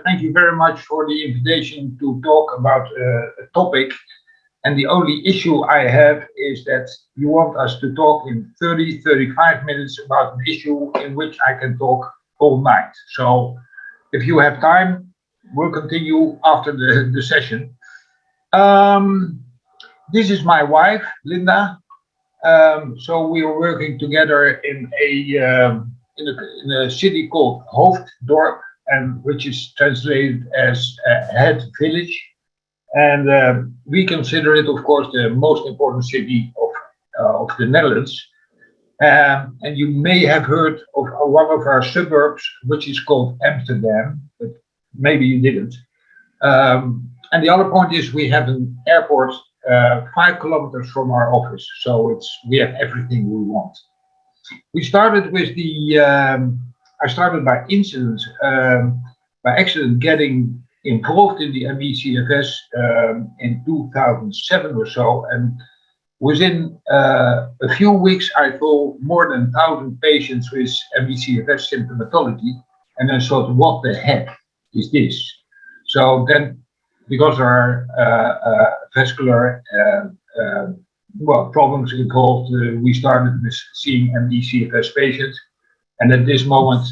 thank you very much for the invitation to talk about a topic. And the only issue I have is that you want us to talk in 35 minutes about an issue in which I can talk all night. So if you have time, we'll continue after the session. This is my wife, Linda. So we are working together in a city called Hoofddorp, and which is translated as head village. And we consider it, of course, the most important city of the Netherlands. And you may have heard of one of our suburbs, which is called Amsterdam, but maybe you didn't. And the other point is we have an airport 5 kilometers from our office, so we have everything we want. We started with I started by incident, by accident getting involved in the ME-CFS in 2007 or so, and within a few weeks I saw more than 1,000 patients with ME-CFS symptomatology, and I thought, what the heck is this? So then, because there are vascular problems involved, we started with seeing ME-CFS patients, and at this moment,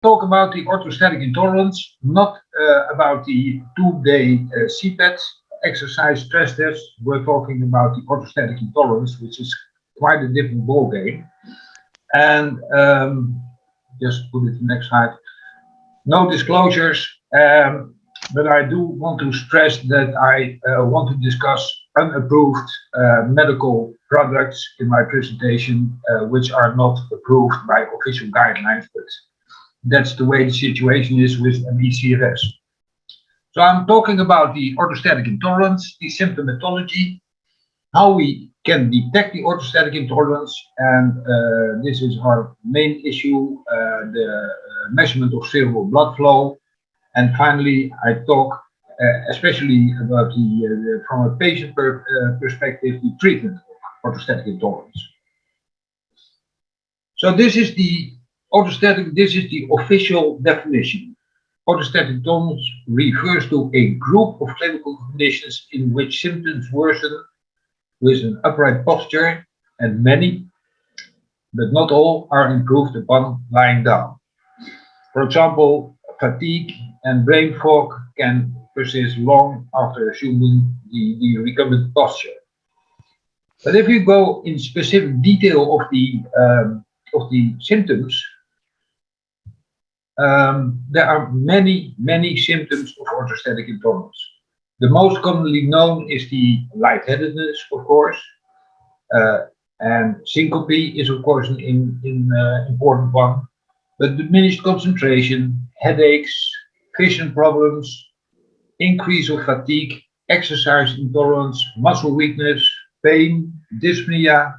talk about the orthostatic intolerance, not about the 2-day CPAT exercise stress test. We're talking about the orthostatic intolerance, which is quite a different ballgame. And just put it to the next slide. No disclosures, but I do want to stress that I want to discuss unapproved medical products in my presentation, which are not approved by official guidelines, but that's the way the situation is with ME-CFS. So I'm talking about the orthostatic intolerance, the symptomatology, how we can detect the orthostatic intolerance, and this is our main issue, the measurement of cerebral blood flow. And finally, I talk especially about from a patient perspective, the treatment of orthostatic intolerance. So this is the official definition. Orthostatic intolerance refers to a group of clinical conditions in which symptoms worsen with an upright posture, and many, but not all, are improved upon lying down. For example, fatigue and brain fog can persist long after assuming the recumbent posture. But if you go in specific detail of the symptoms, there are many symptoms of orthostatic intolerance. The most commonly known is the lightheadedness, of course, and syncope is, of course, an important one, but diminished concentration, headaches, vision problems, increase of fatigue, exercise intolerance, muscle weakness, pain, dyspnea,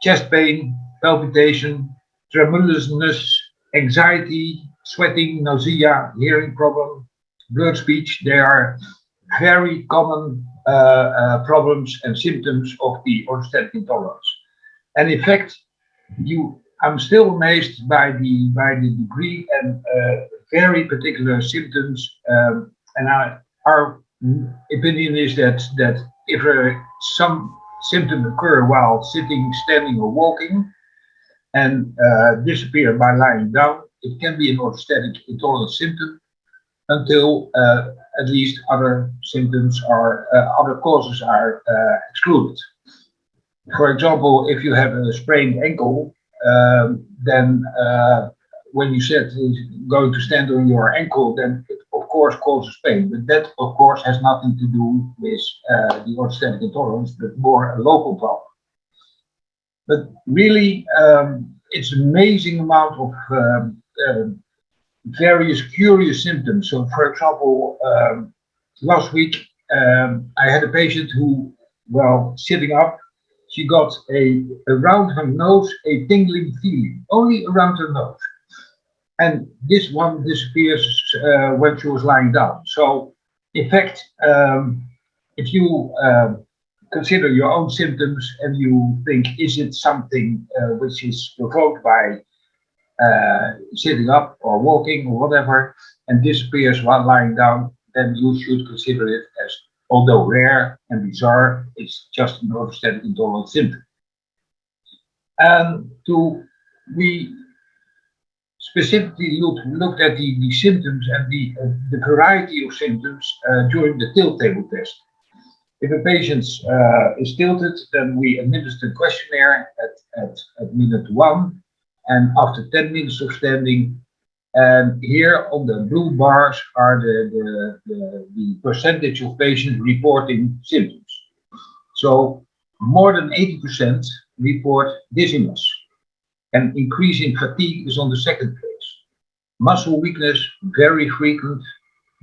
chest pain, palpitation, tremulousness, anxiety, sweating, nausea, hearing problem, blurred speech. They are very common problems and symptoms of the orthostatic intolerance. And in fact, I'm still amazed by the degree and very particular symptoms. And our opinion is that if some symptoms occur while sitting, standing, or walking, and disappear by lying down, it can be an orthostatic intolerance symptom until at least other symptoms other causes are excluded. For example, if you have a sprained ankle, then when you said going to stand on your ankle, then it of course causes pain. But that of course has nothing to do with the orthostatic intolerance, but more a local problem. But really, it's an amazing amount of various curious symptoms. So, for example, last week I had a patient who, while sitting up, she got around her nose a tingling feeling, only around her nose. And this one disappears when she was lying down. So In fact, if you consider your own symptoms and you think, is it something which is provoked by sitting up or walking or whatever, and disappears while lying down, then you should consider it as, although rare and bizarre, it's just an orthostatic intolerance symptom. And we specifically looked at the symptoms and the variety of symptoms during the tilt table test. If a patient is tilted, then we administer the questionnaire at minute 1 and after 10 minutes of standing. And here on the blue bars are the percentage of patients reporting symptoms. So more than 80% report dizziness, and increase in fatigue is on the second place. Muscle weakness, very frequent.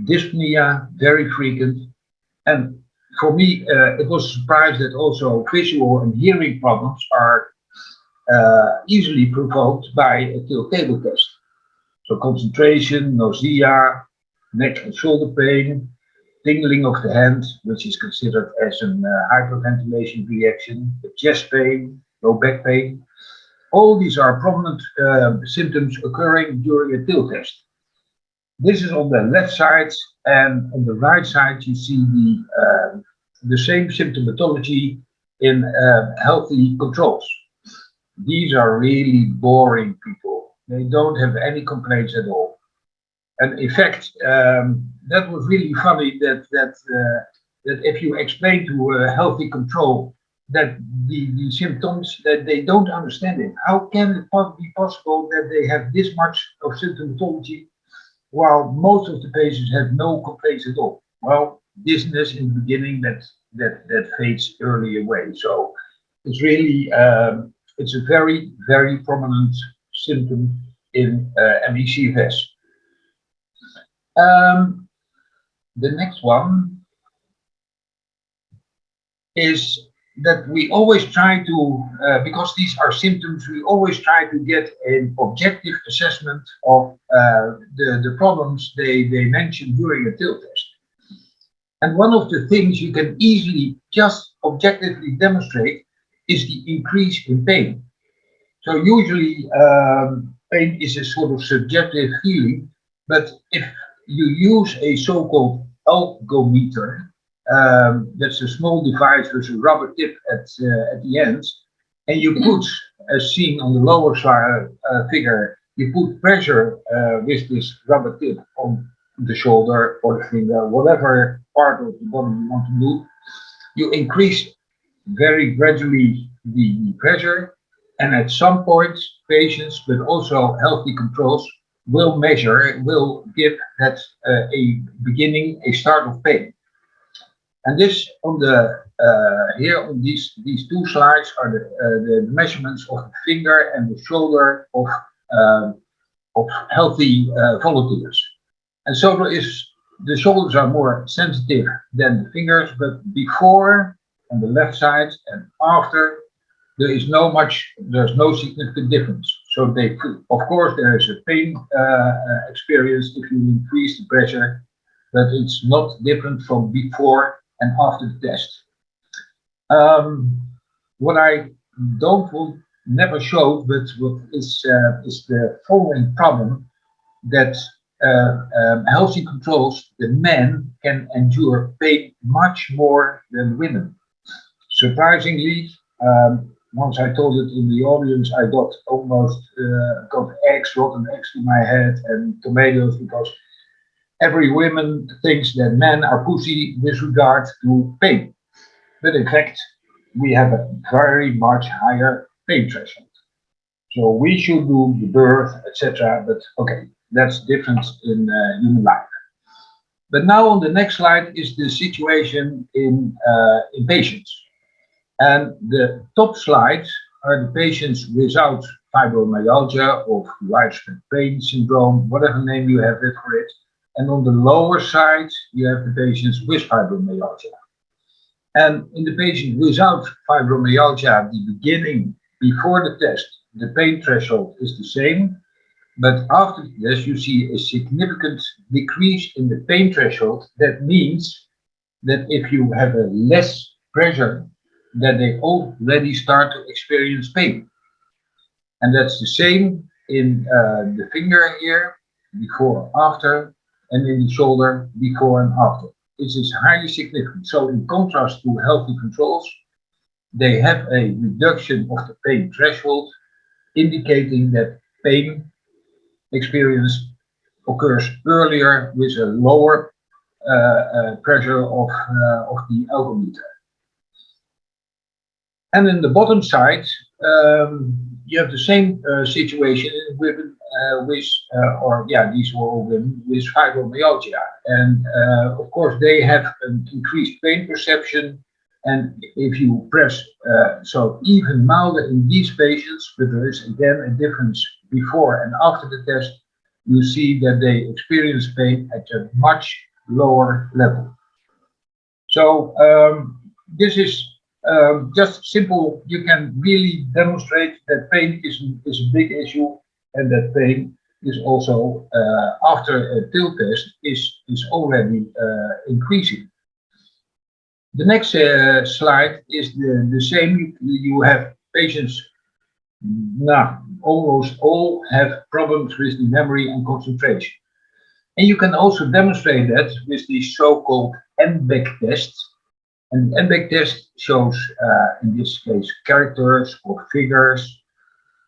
Dyspnea, very frequent. And for me, it was a surprise that also visual and hearing problems are easily provoked by a tilt table test. So concentration, nausea, neck and shoulder pain, tingling of the hand, which is considered as an hyperventilation reaction, chest pain, low back pain. All these are prominent symptoms occurring during a tilt test. This is on the left side, and on the right side you see the same symptomatology in healthy controls. These are really boring people. They don't have any complaints at all. And in fact, that was really funny that if you explain to a healthy control that the symptoms, that they don't understand it. How can it be possible that they have this much of symptomatology while most of the patients have no complaints at all? Well, dizziness in the beginning that fades early away. So it's really it's a very, very prominent symptom in ME-CFS. The next one is that we always try to, because these are symptoms, we always try to get an objective assessment of the problems they mention during a tilt test. And one of the things you can easily just objectively demonstrate is the increase in pain. So usually pain is a sort of subjective feeling, but if you use a so-called algometer, that's a small device with a rubber tip at the end, and you put, as seen on the lower side figure, you put pressure with this rubber tip on the shoulder or the finger, whatever part of the body you want to move. You increase very gradually the pressure, and at some point, patients, but also healthy controls, will measure, will give that a start of pain. And this on the here on these two slides are the measurements of the finger and the shoulder of healthy volunteers. And so the shoulders are more sensitive than the fingers, but before on the left side and after there's no significant difference. So of course there is a pain experience if you increase the pressure, but it's not different from before and after the test. What I never showed, but what is the following problem, that healthy controls, the men can endure pain much more than women. Surprisingly, once I told it in the audience, I got almost rotten eggs to my head and tomatoes, because every woman thinks that men are pussy with regard to pain. But in fact, we have a very much higher pain threshold. So we should do the birth, etc. But okay, that's different in human life. But now on the next slide is the situation in patients. And the top slides are the patients without fibromyalgia or widespread pain syndrome, whatever name you have it for it. And on the lower side, you have the patients with fibromyalgia. And in the patient without fibromyalgia, the beginning, before the test, the pain threshold is the same. But after this, you see a significant decrease in the pain threshold. That means that if you have a less pressure, that they already start to experience pain. And that's the same in the finger here, before, after, and in the shoulder, before and after. This is highly significant. So in contrast to healthy controls, they have a reduction of the pain threshold, indicating that pain experience occurs earlier with a lower pressure of the algometer. And in the bottom side, you have the same situation in women these were all women with fibromyalgia. And of course, they have an increased pain perception. And if you press, so even milder in these patients, but there is again a difference before and after the test, you see that they experience pain at a much lower level. So this is just simple. You can really demonstrate that pain is a big issue, and that pain is also after a TIL test is already increasing. The next slide is the same. You have patients, almost all have problems with the memory and concentration. And you can also demonstrate that with the so-called ME-CFS test. And the ME-CFS test shows, in this case, characters or figures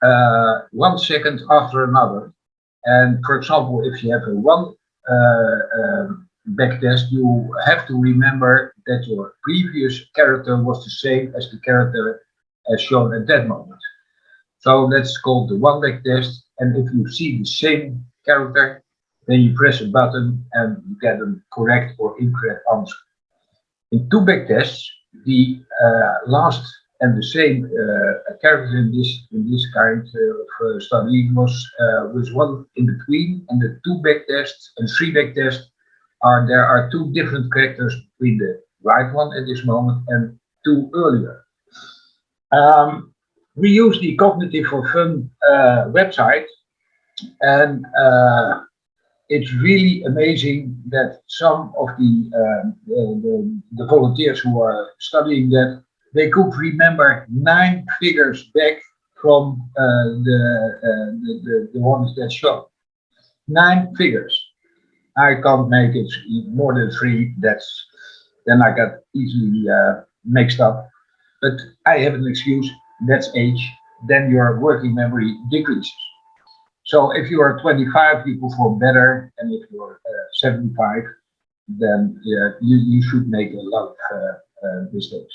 1 second after another. And for example, if you have a one back test, you have to remember that your previous character was the same as the character as shown at that moment. So that's called the one back test. And if you see the same character, then you press a button and you get a correct or incorrect answer. In two back tests, the last and the same character in this kind of study was one in between, and the two back tests and three back tests there are two different characters between the right one at this moment and two earlier. We use the Cognitive for Fun website, and it's really amazing that some of the volunteers who are studying that, they could remember 9 figures back from the ones that show. 9 figures. I can't make it more than 3. Then I got easily mixed up. But I have an excuse. That's age. Then your working memory decreases. So if you are 25, you perform better, and if you are 75, then you should make a lot of mistakes.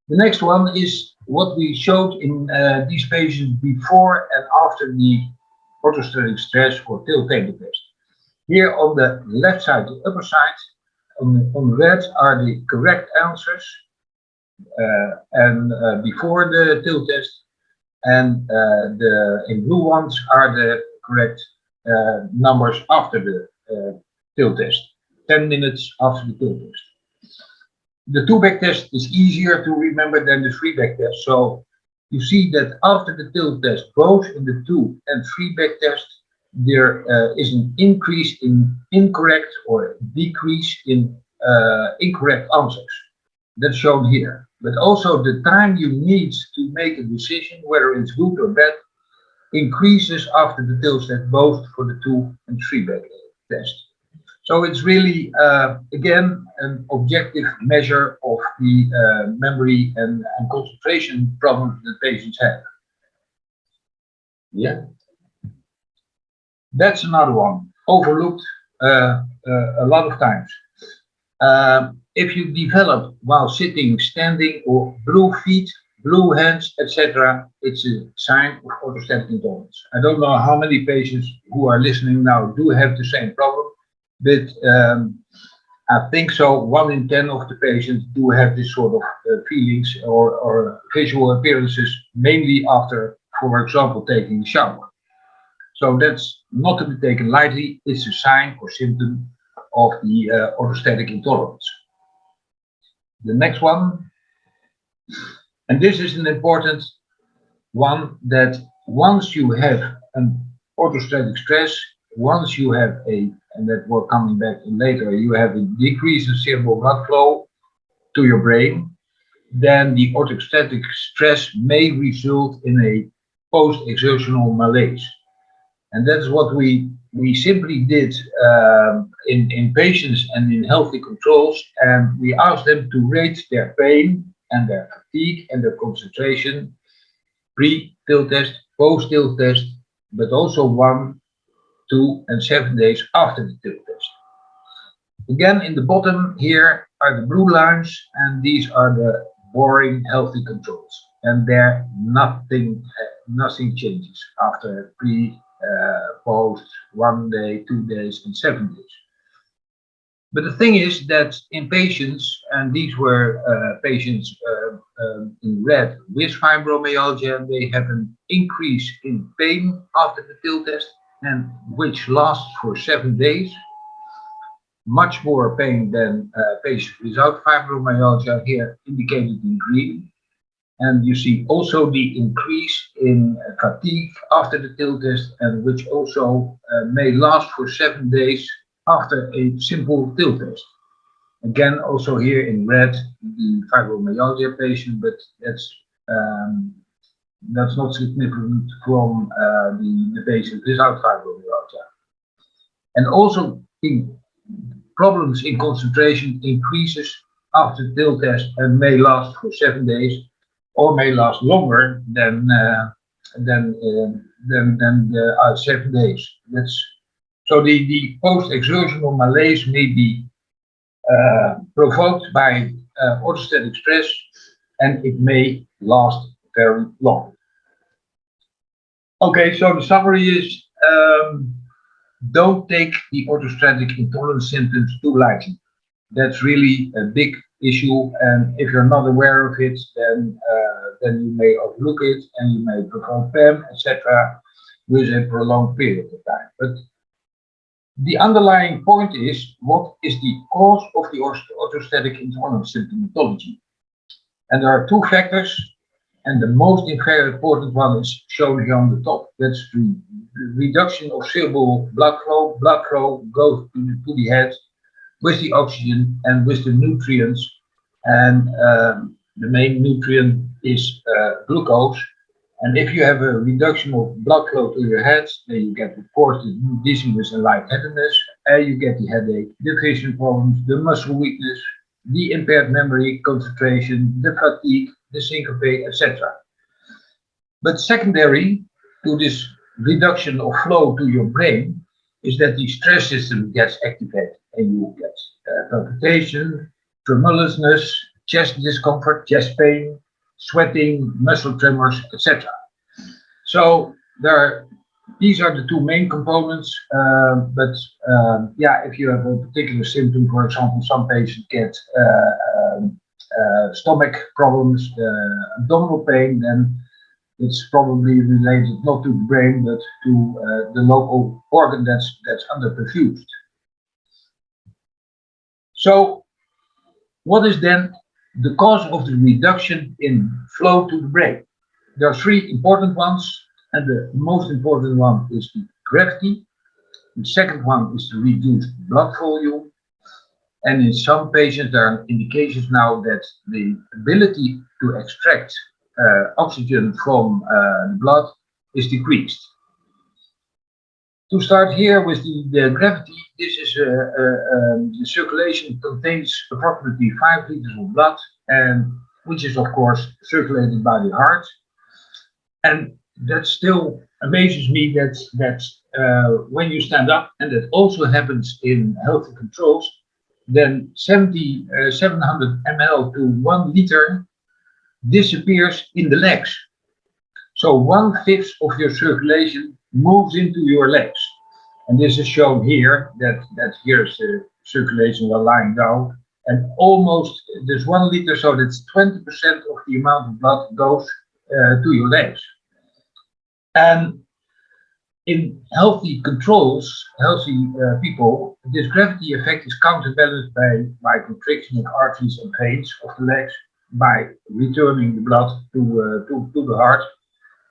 The next one is what we showed in these patients before and after the orthostatic stress or TIL pain test. Here on the left side, the upper side, on red are the correct answers and before the TIL test. And in blue ones are the correct numbers after the TIL test, 10 minutes after the TIL test. The 2-back test is easier to remember than the 3-back test. So you see that after the TIL test, both in the 2 and 3-back test, there is an increase in incorrect or decrease in incorrect answers. That's shown here. But also the time you need to make a decision, whether it's good or bad, increases after the TIL test, both for the 2 and 3-back test. So it's really, again, an objective measure of the memory and concentration problems that patients have. Yeah. That's another one, overlooked a lot of times. If you develop while sitting, standing, or blue feet, blue hands, etc., it's a sign of orthostatic intolerance. I don't know how many patients who are listening now do have the same problem, but I think so 1 in 10 of the patients do have this sort of feelings or visual appearances, mainly after, for example, taking a shower. So that's not to be taken lightly. It's a sign or symptom of the orthostatic intolerance. The next one, and this is an important one, that once you have an orthostatic stress, once you have and that we're coming back to later, you have a decrease in cerebral blood flow to your brain, then the orthostatic stress may result in a post-exertional malaise. And that's what we simply did in patients and in healthy controls, and we asked them to rate their pain and their fatigue and their concentration pre-pill test, post-pill test, but also 1, 2, and 7 days after the pill test. Again, in the bottom here are the blue lines, and these are the boring healthy controls, and there nothing changes after pre, post, 1 day, 2 days, and 7 days. But the thing is that in patients, and these were patients in red with fibromyalgia, they have an increase in pain after the pill test, and which lasts for 7 days. Much more pain than patients without fibromyalgia, here indicated in green. And you see also the increase in fatigue after the pill test, and which also may last for 7 days after a simple pill test. Again, also here in red, the fibromyalgia patient, but that's not significant from the patient without fibromyalgia. And also the problems in concentration increases after the pill test and may last for 7 days, or may last longer than 7 days. So the post-exertional malaise may be provoked by orthostatic stress, and it may last very long. Okay, so the summary is don't take the orthostatic intolerance symptoms too lightly. That's really a big issue, and if you're not aware of it, then you may overlook it, and you may perform PEM, etc., with a prolonged period of time. But the underlying point is, what is the cause of the orthostatic intolerance symptomatology? And there are 2 factors, and the most important one is shown here on the top. That's the reduction of cerebral blood flow. Blood flow goes to the head with the oxygen and with the nutrients, and the main nutrient is glucose. And if you have a reduction of blood flow to your head, then you get, of course, the dizziness and lightheadedness, and you get the headache, the vision problems, the muscle weakness, the impaired memory, concentration, the fatigue, the syncope, etc. But secondary to this reduction of flow to your brain is that the stress system gets activated, and you get palpitation, tremulousness, chest discomfort, chest pain, sweating, muscle tremors, etc. So these are the 2 main components. Yeah, if you have a particular symptom, for example, some patients get stomach problems, abdominal pain, then it's probably related not to the brain, but to the local organ that's underperfused. So, what is then the cause of the reduction in flow to the brain? There are 3 important ones, and the most important one is the gravity. The second one is the reduced blood volume. And in some patients, there are indications now that the ability to extract oxygen from the blood is decreased. To start here with the gravity, this is the circulation contains approximately 5 liters of blood, and which is of course circulated by the heart. And that still amazes me that when you stand up, and that also happens in healthy controls, then 700 ml to 1 liter disappears in the legs. So 1/5 of your circulation moves into your legs. And this is shown here, that here's the circulation while lying down. And almost, there's 1 liter, so that's 20% of the amount of blood goes to your legs. And in healthy controls, healthy people, this gravity effect is counterbalanced by constriction of arteries and veins of the legs, by returning the blood to the heart.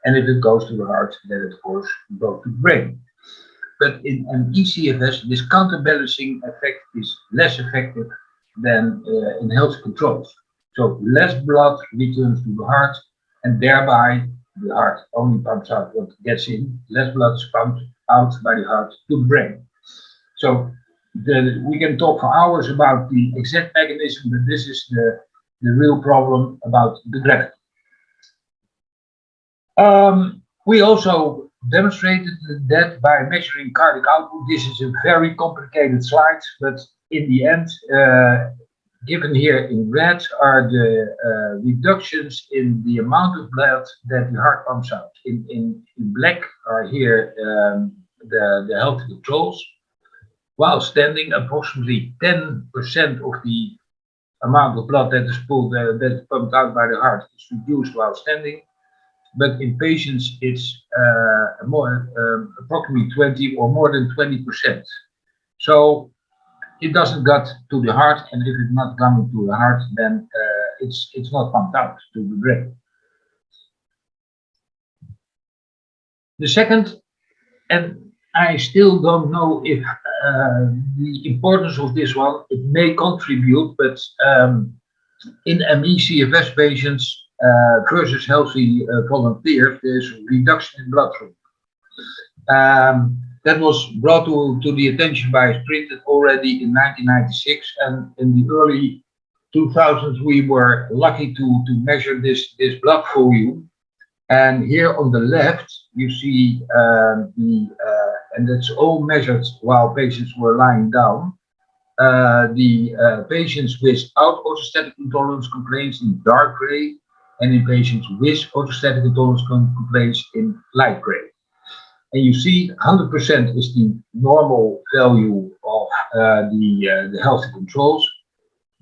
And if it goes to the heart, then it of course goes to the brain. But in ME-CFS, this counterbalancing effect is less effective than in healthy controls. So less blood returns to the heart, and thereby the heart only pumps out what gets in. Less blood is pumped out by the heart to the brain. So we can talk for hours about the exact mechanism, but this is the real problem about the gravity. We also demonstrated that by measuring cardiac output. This is a very complicated slide, but in the end, given here in red are the reductions in the amount of blood that the heart pumps out. In black are here the healthy controls. While standing, approximately 10% of the amount of blood that is pumped out by the heart is reduced while standing. But in patients, it's approximately 20 or more than 20%. So it doesn't get to the heart, and if it's not coming to the heart, then it's not pumped out to the brain. The second, and I still don't know if the importance of this one, it may contribute, but in ME-CFS patients versus healthy volunteers, there's a reduction in blood flow. That was brought to the attention by Sprinted already in 1996, and in the early 2000s we were lucky to measure this blood volume. And here on the left you see and that's all measured while patients were lying down. The patients without orthostatic intolerance complaints in dark gray, and in patients with orthostatic intolerance complaints in light gray. And you see 100% is the normal value of the healthy controls.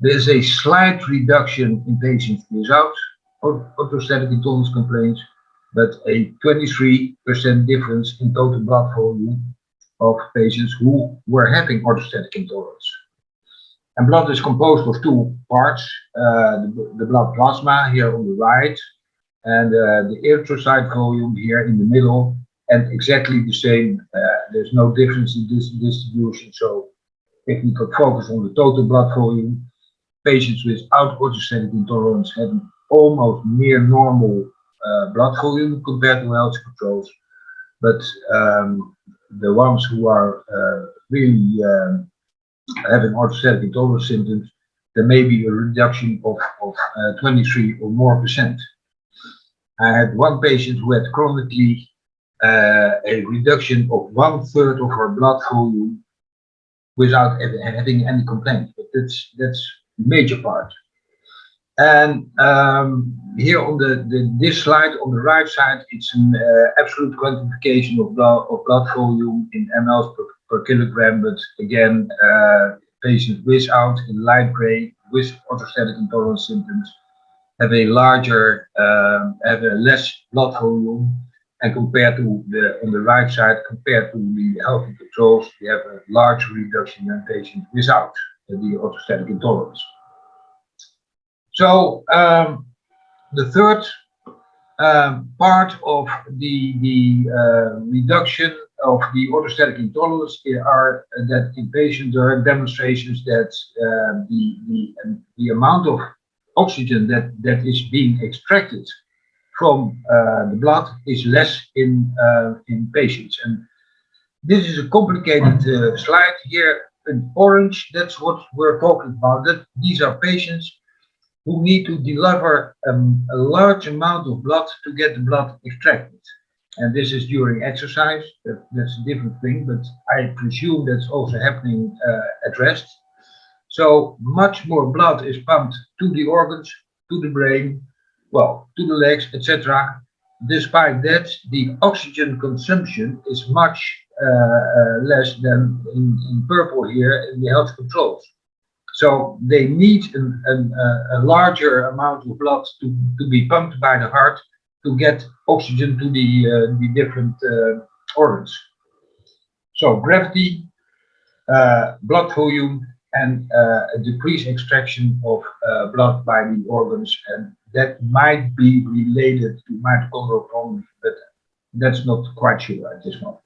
There's a slight reduction in patients without orthostatic intolerance complaints, but a 23% difference in total blood volume of patients who were having orthostatic intolerance. And blood is composed of two parts, the blood plasma here on the right, and the erythrocyte volume here in the middle, and exactly the same. There's no difference in this distribution. So if we could focus on the total blood volume, patients without orthostatic intolerance have almost near normal blood volume compared to healthy controls. But the ones who are really having orthostatic intolerance symptoms, there may be a reduction of 23 or more %. I had one patient who had chronically a reduction of 1/3 of her blood volume without having any complaint. But that's major part. And here on this slide on the right side, it's an absolute quantification of blood volume in mLs per kilogram. But again, patients without in light gray with orthostatic intolerance symptoms have a larger, have a less blood volume, and compared to on the right side, compared to the healthy controls, we have a large reduction in patients without the orthostatic intolerance. So the third part of the reduction of the orthostatic intolerance are that in patients there are demonstrations that the amount of oxygen that is being extracted from the blood is less in patients. And this is a complicated slide here in orange. That's what we're talking about. That these are patients who need to deliver a large amount of blood to get the blood extracted. And this is during exercise. That's a different thing, but I presume that's also happening at rest. So much more blood is pumped to the organs, to the brain, well, to the legs, etc. Despite that, the oxygen consumption is much less than in purple here in the health controls. So they need a larger amount of blood to be pumped by the heart to get oxygen to the different organs. So gravity, blood volume, and a decreased extraction of blood by the organs, and that might be related to mitochondrial problems, but that's not quite sure at this moment.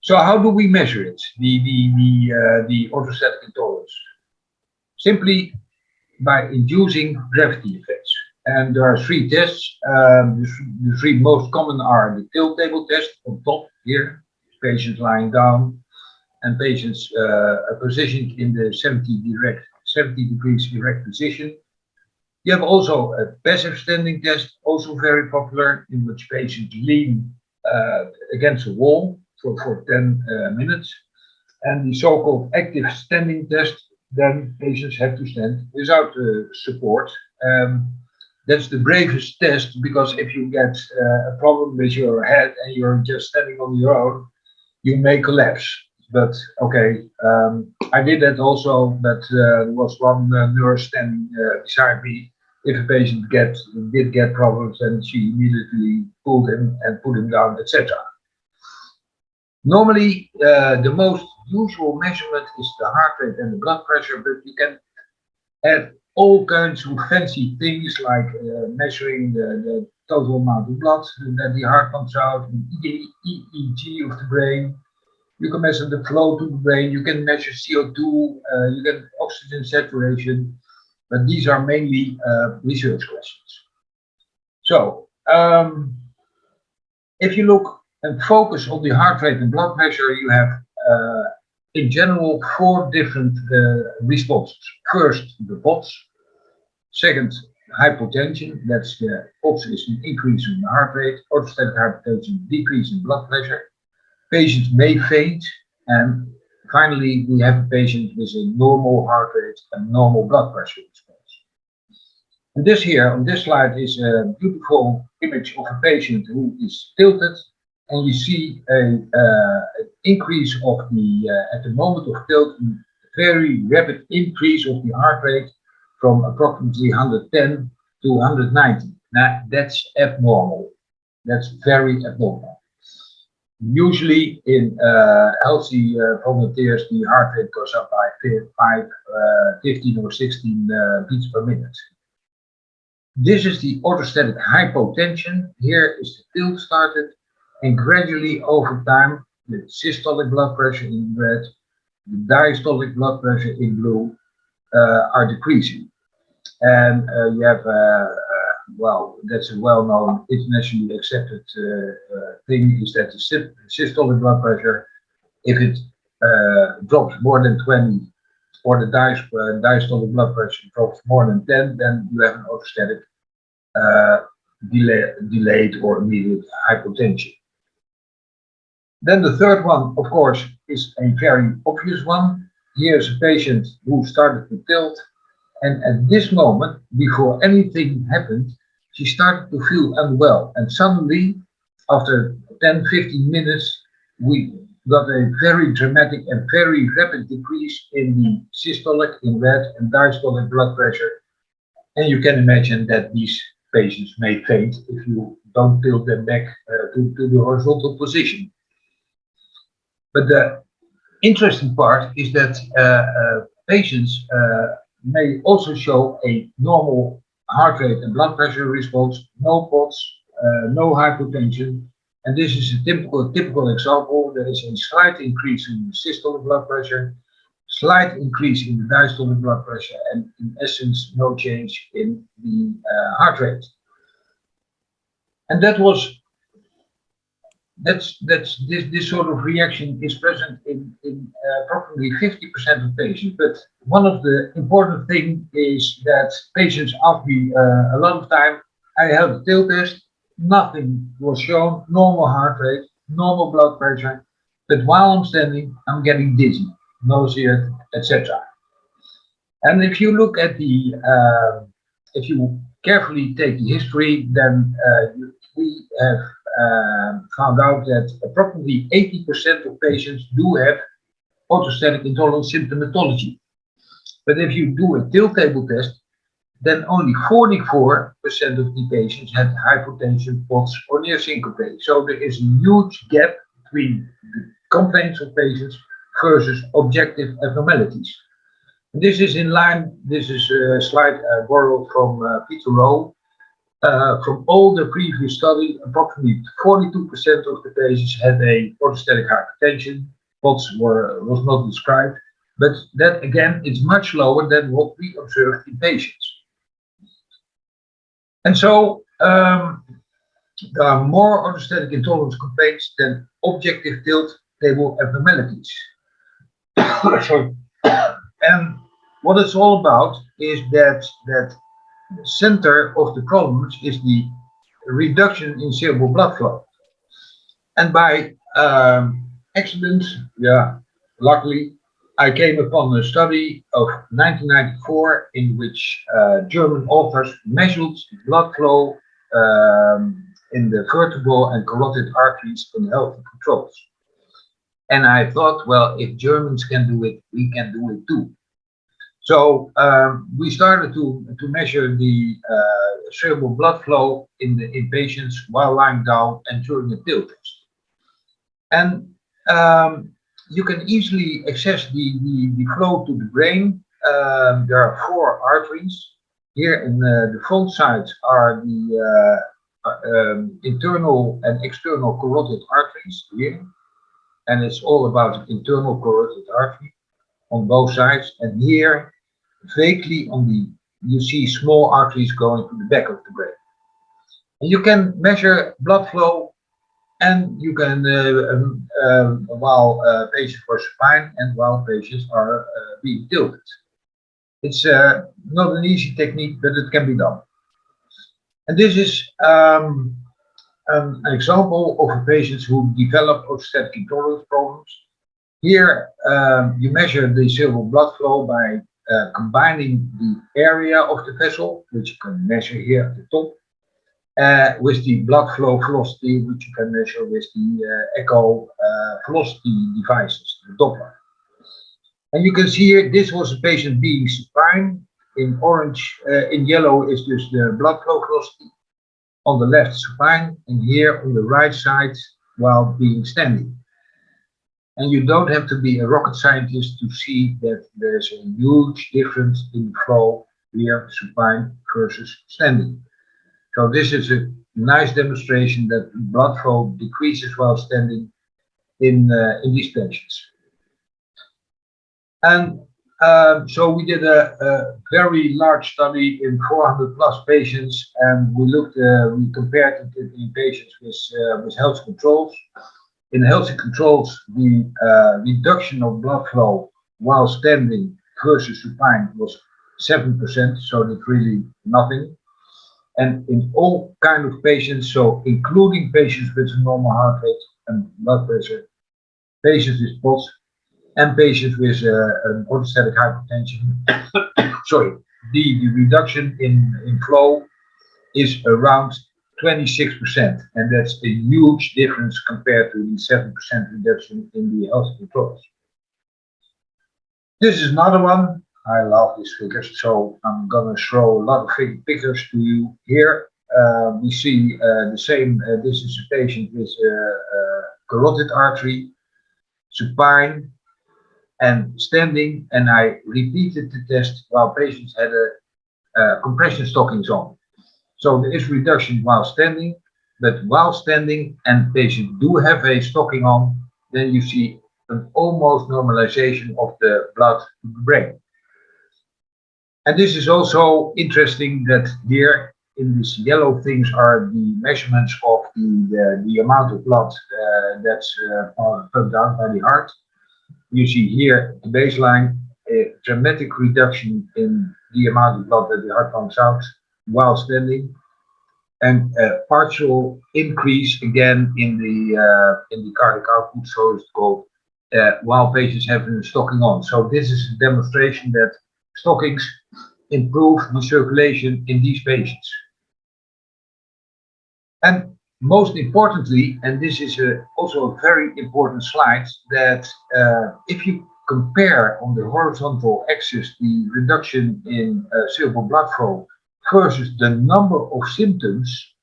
So how do we measure it, the orthostatic intolerance? Simply by inducing gravity effects. And there are three tests. The three most common are the tilt table test on top here, patients lying down, and patients positioned in the 70 degrees erect position. You have also a passive standing test, also very popular, in which patients lean against a wall for 10 minutes. And the so-called active standing test, then patients have to stand without support. That's the bravest test, because if you get a problem with your head and you're just standing on your own, you may collapse. But okay, I did that also, but there was one nurse standing beside me. If a patient did get problems, then she immediately pulled him and put him down, etc. Normally, the most usual measurement is the heart rate and the blood pressure, but you can add all kinds of fancy things like measuring the total amount of blood that the heart pumps out, an EEG of the brain. You can measure the flow to the brain, you can measure CO2, you get oxygen saturation, but these are mainly research questions. So, if you look and focus on the heart rate and blood pressure, you have in general 4 different responses. First, the POTS. Second, hypotension, that's the POTS is an increase in the heart rate. Orthostatic hypotension, decrease in blood pressure. Patients may faint, and finally we have a patient with a normal heart rate and normal blood pressure response. And this here on this slide is a beautiful image of a patient who is tilted, and you see an increase of the at the moment of tilt, a very rapid increase of the heart rate from approximately 110 to 190. Now that's abnormal. That's very abnormal. Usually in healthy volunteers, the heart rate goes up by 15 or 16 beats per minute. This is the orthostatic hypotension. Here is the tilt started, and gradually over time, the systolic blood pressure in red, the diastolic blood pressure in blue are decreasing. And you have well, that's a well-known, internationally accepted thing, is that the systolic blood pressure, if it drops more than 20, or the diastolic blood pressure drops more than 10, then you have an orthostatic delayed or immediate hypotension. Then the third one, of course, is a very obvious one. Here's a patient who started to tilt, and at this moment, before anything happened, she started to feel unwell. And suddenly, after 10-15 minutes, we got a very dramatic and very rapid decrease in the systolic in red and diastolic blood pressure. And you can imagine that these patients may faint if you don't tilt them back to the horizontal position. But the interesting part is that patients may also show a normal heart rate and blood pressure response, no POTS, no hypotension, and this is a typical example. There is a slight increase in the systolic blood pressure, slight increase in the diastolic blood pressure, and in essence, no change in the heart rate. And this sort of reaction is present in approximately 50% of patients. But one of the important things is that patients ask me a lot of time, I held a tilt test, nothing was shown, normal heart rate, normal blood pressure, but while I'm standing, I'm getting dizzy, nausea, etc. And if you look at the, if you carefully take the history, then we have found out that approximately 80% of patients do have orthostatic intolerance symptomatology. But if you do a tilt table test, then only 44% of the patients had hypotension, POTS, or near syncope. So there is a huge gap between the complaints of patients versus objective abnormalities. This is in line, this is a slide borrowed from Peter Rowe. From all the previous studies, approximately 42% of the patients had a orthostatic hypertension. POTS was not described, but that again is much lower than what we observed in patients. And so there are more orthostatic intolerance complaints than objective tilt table abnormalities. Sorry. And what it's all about is that the center of the problems is the reduction in cerebral blood flow. And by accident, luckily, I came upon a study of 1994 in which German authors measured blood flow in the vertebral and carotid arteries in healthy controls. And I thought, well, if Germans can do it, we can do it too. So we started to measure the cerebral blood flow in patients while lying down and during a tilt test. And you can easily access the flow to the brain. There are 4 arteries. Here in the front sides are the internal and external carotid arteries here. And it's all about internal carotid artery on both sides. And here, vaguely on you see small arteries going to the back of the brain. And you can measure blood flow, and you can while patients were supine and while patients are being tilted. It's not an easy technique, but it can be done. And this is an example of a patient who developed orthostatic intolerance problems. Here you measure the cerebral blood flow by combining the area of the vessel, which you can measure here at the top, with the blood flow velocity, which you can measure with the echo velocity devices, the Doppler. And you can see here, this was a patient being supine. In orange, in yellow is just the blood flow velocity. On the left, supine, and here on the right side, while being standing. And you don't have to be a rocket scientist to see that there's a huge difference in flow here, supine versus standing. So this is a nice demonstration that blood flow decreases while standing in these patients. And so we did a very large study in 400 plus patients, and we compared it in patients with healthy controls. In healthy controls, the reduction of blood flow while standing versus supine was 7%, so that's really nothing. And in all kind of patients, so including patients with a normal heart rate and blood pressure, patients with POTS, and patients with an orthostatic hypertension, sorry, the reduction in flow is around 26%, and that's a huge difference compared to the 7% reduction in the healthy controls. This is another one. I love these figures, so I'm gonna show a lot of figures to you here. We see the same. This is a patient with carotid artery, supine, and standing, and I repeated the test while patients had a compression stockings on. So there is reduction while standing, but while standing and patients do have a stocking on, then you see an almost normalization of the blood to the brain. And this is also interesting that here in these yellow things are the measurements of the amount of blood that's pumped out by the heart. You see here the baseline, a dramatic reduction in the amount of blood that the heart pumps out while standing, and a partial increase again in the cardiac output, so it's called, while patients have a stocking on. So this is a demonstration that stockings improve the circulation in these patients. And most importantly, and this is also a very important slide, that if you compare on the horizontal axis the reduction in cerebral blood flow versus the number of symptoms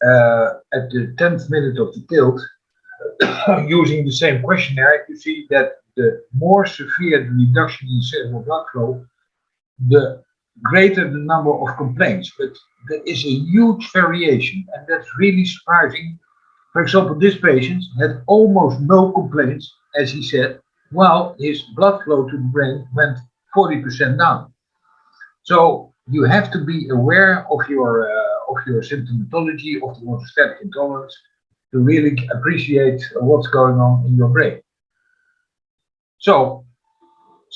at the 10th minute of the tilt, using the same questionnaire, you see that the more severe the reduction in cerebral blood flow, the greater the number of complaints. But there is a huge variation, and that's really surprising. For example, this patient had almost no complaints, as he said, while his blood flow to the brain went 40% down. So you have to be aware of your symptomatology of the orthostatic intolerance to really appreciate what's going on in your brain. So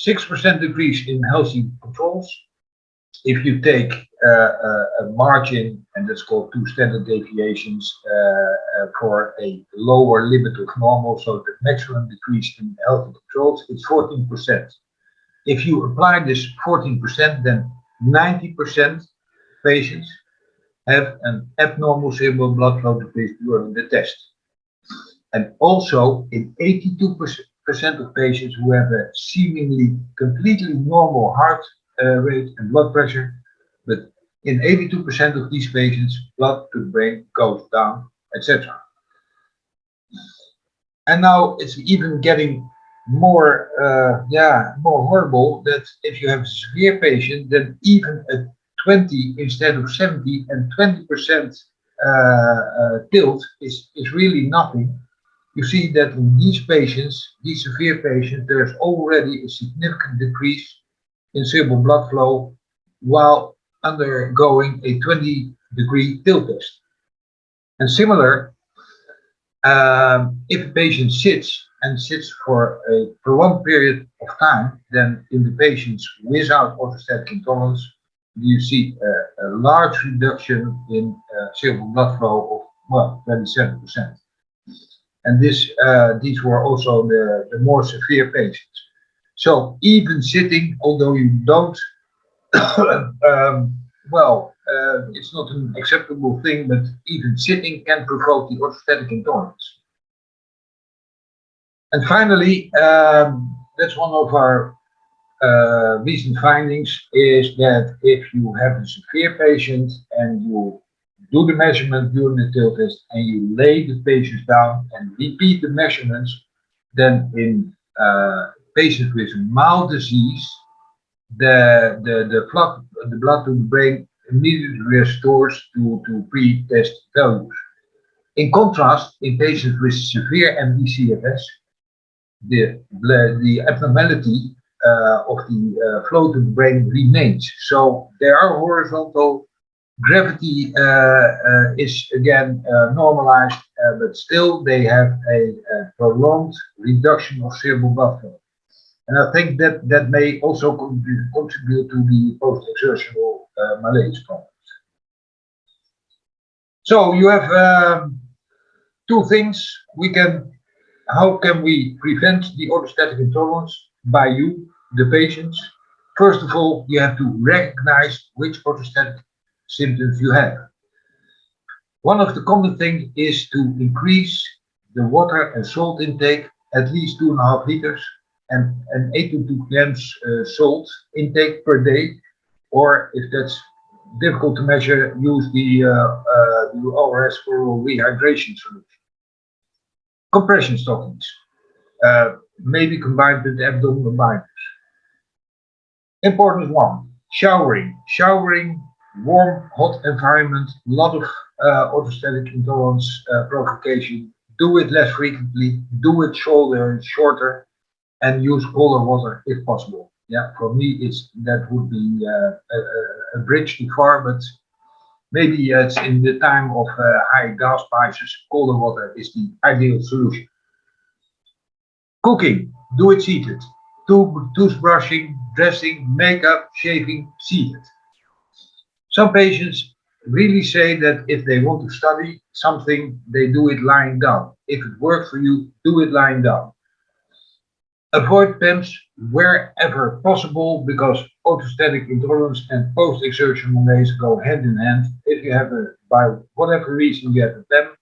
6% decrease in healthy controls. If you take a margin, and that's called 2 standard deviations for a lower limit of normal, so the maximum decrease in healthy controls is 14%. If you apply this 14%, then 90% patients have an abnormal cerebral blood flow decrease during the test. And also in 82% of patients who have a seemingly completely normal heart rate and blood pressure, but in 82% of these patients, blood to the brain goes down, etc. And now it's even getting more, more horrible that if you have a severe patient, then even a 20 instead of 70 and 20% tilt is really nothing. You see that in these patients, these severe patients, there's already a significant decrease in cerebral blood flow while undergoing a 20-degree tilt test. And similar, if a patient sits for a prolonged period of time, then in the patients without orthostatic intolerance, you see a large reduction in cerebral blood flow of 27%. And these were also the more severe patients. So even sitting, although you don't, it's not an acceptable thing, but even sitting can provoke the orthostatic intolerance. And finally, that's one of our recent findings, is that if you have a severe patient and you do the measurement during the tilt test and you lay the patients down and repeat the measurements, then in patients with mild disease, the blood to the brain immediately restores to pre-test values. In contrast, in patients with severe ME-CFS, the abnormality of the flow to the brain remains. So there are horizontal. Gravity is again normalized, but still they have a prolonged reduction of cerebral blood flow. And I think that may also contribute to the post-exertional malaise problems. So you have two things. How can we prevent the orthostatic intolerance by you, the patients? First of all, you have to recognize which orthostatic symptoms you have. One of the common things is to increase the water and salt intake at least 2.5 liters and 8 to 2 grams salt intake per day, or if that's difficult to measure, use the ORS for rehydration solution. Compression stockings, maybe combined with abdominal binders. Important one, showering. Warm, hot environment, a lot of orthostatic intolerance provocation. Do it less frequently, do it shorter, and use colder water if possible. Yeah, for me, that would be a bridge too far, but maybe it's in the time of high gas prices, colder water is the ideal solution. Cooking, do it seated. Toothbrushing, dressing, makeup, shaving, seated. Some patients really say that if they want to study something, they do it lying down. If it works for you, do it lying down. Avoid PEMS wherever possible, because orthostatic intolerance and post-exertional malaise go hand in hand. If you have by whatever reason you have a PEM,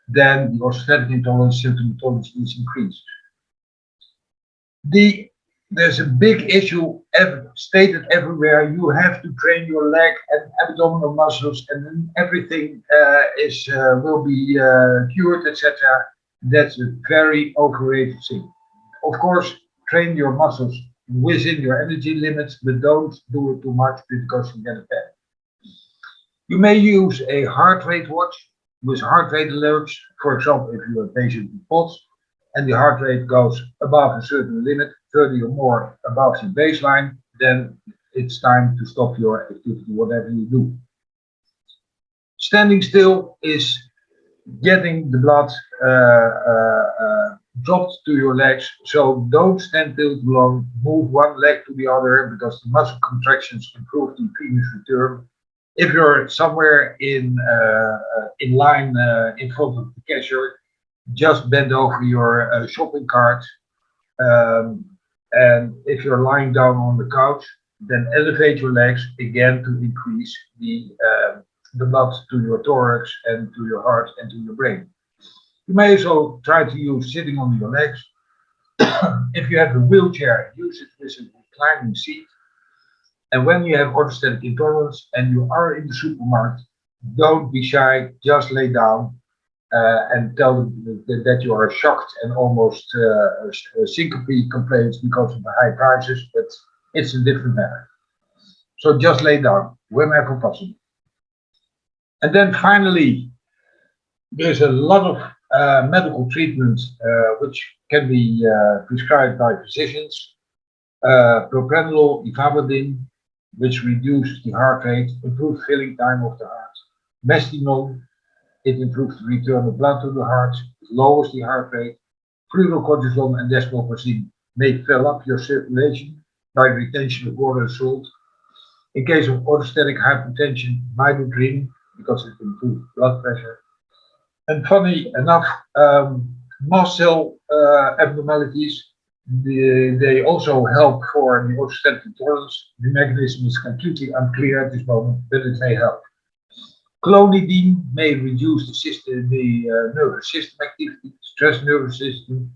then the orthostatic intolerance symptomatology is increased. There's a big issue stated everywhere. You have to train your leg and abdominal muscles, and then everything will be cured, etc. That's a very overrated thing. Of course, train your muscles within your energy limits, but don't do it too much because you get a pain. You may use a heart rate watch with heart rate alerts. For example, if you're a patient with POTS and the heart rate goes above a certain limit, 30 or more above the baseline, then it's time to stop your activity, whatever you do. Standing still is getting the blood dropped to your legs, so don't stand still too long. Move one leg to the other because the muscle contractions improve the venous return. If you're somewhere in line in front of the cashier, just bend over your shopping cart. And if you're lying down on the couch, then elevate your legs again to increase the blood to your thorax and to your heart and to your brain. You may also try to use sitting on your legs. If you have a wheelchair, use it with a reclining seat. And when you have orthostatic intolerance and you are in the supermarket, don't be shy, just lay down and tell them that you are shocked and almost syncope complaints because of the high prices, but it's a different matter. So just lay down whenever possible. And then finally, there's a lot of medical treatment which can be prescribed by physicians. Propranolol, ivabradine, which reduces the heart rate, improves filling time of the heart. Mestinon, it improves the return of blood to the heart, it lowers the heart rate. Fluorocortisone and desmopressin may fill up your circulation by retention of water and salt. In case of orthostatic hypertension, midodrine, because it improves blood pressure. And funny enough, mast cell abnormalities, they also help for the orthostatic intolerance. The mechanism is completely unclear at this moment, but it may help. Clonidine may reduce the nervous system activity, stress nervous system.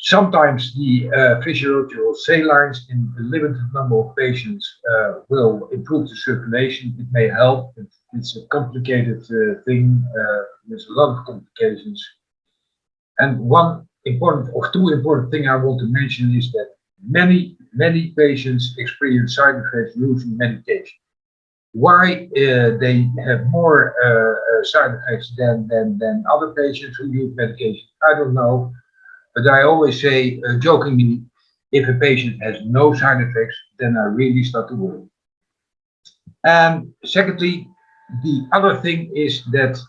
Sometimes the physiological salines in a limited number of patients will improve the circulation. It may help. It's a complicated thing. There's a lot of complications. And one important or two important things I want to mention is that many patients experience side effects using medication. Why they have more side effects than other patients who use medication, I don't know. But I always say jokingly, if a patient has no side effects, then I really start to worry. And secondly, the other thing is that,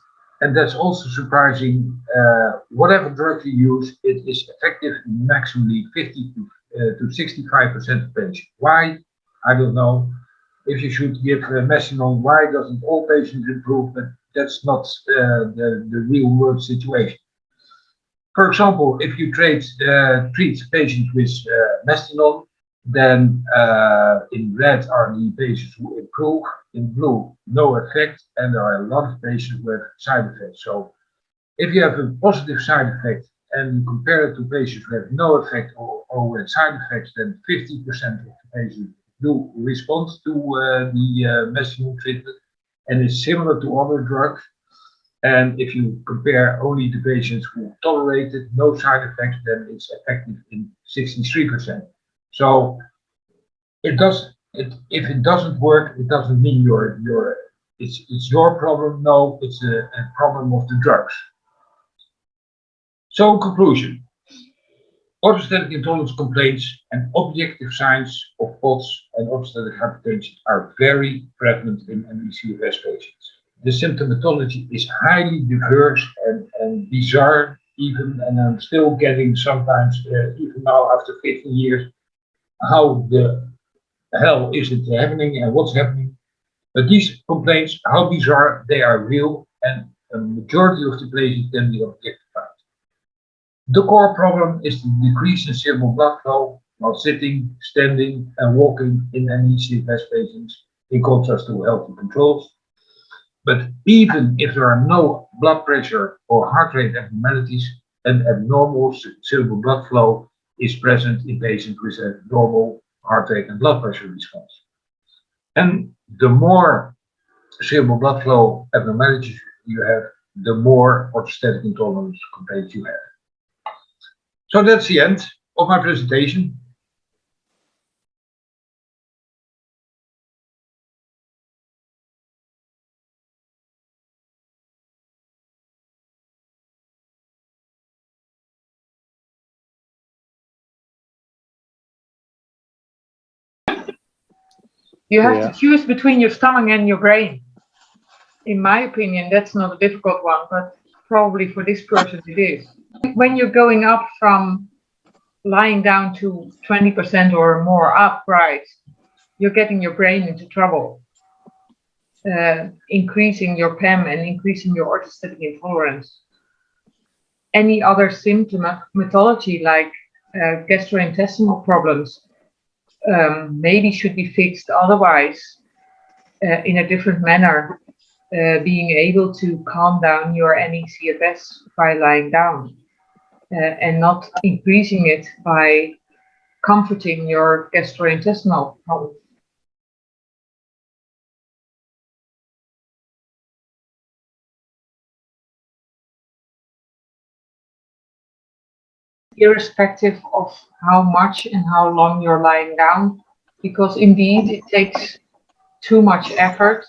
and that's also surprising, whatever drug you use, it is effective in maximally 50 to 65% of patients. Why? I don't know. If you should give Mestinon, why doesn't all patients improve? But that's not the real world situation. For example, if you treat patients with Mestinon, then in red are the patients who improve, in blue no effect, and there are a lot of patients with side effects. So if you have a positive side effect and you compare it to patients who have no effect or with side effects, then 50% of the patients do respond to the Mestinon treatment, and it's similar to other drugs. And if you compare only the patients who tolerate it, no side effects, then it's effective in 63%. So it does. If it doesn't work, it doesn't mean it's your problem. No, it's a problem of the drugs. So conclusion. Orthostatic intolerance complaints and objective signs of POTS and orthostatic hypertension are very prevalent in ME-CFS patients. The symptomatology is highly diverse and bizarre even, and I'm still getting sometimes, even now after 15 years, how the hell is it happening and what's happening. But these complaints, how bizarre, they are real, and a majority of the patients can be objectified. The core problem is the decrease in cerebral blood flow while sitting, standing, and walking in ME-CFS patients, in contrast to healthy controls. But even if there are no blood pressure or heart rate abnormalities, an abnormal cerebral blood flow is present in patients with a normal heart rate and blood pressure response. And the more cerebral blood flow abnormalities you have, the more orthostatic intolerance complaints you have. So that's the end of my presentation. You have to choose between your stomach and your brain. In my opinion, that's not a difficult one, but probably for this person it is. When you're going up from lying down to 20% or more upright, you're getting your brain into trouble, increasing your PEM and increasing your orthostatic intolerance. Any other symptomatology like gastrointestinal problems maybe should be fixed otherwise in a different manner, being able to calm down your ME-CFS by lying down and not increasing it by comforting your gastrointestinal problem. Irrespective of how much and how long you're lying down, because indeed it takes too much effort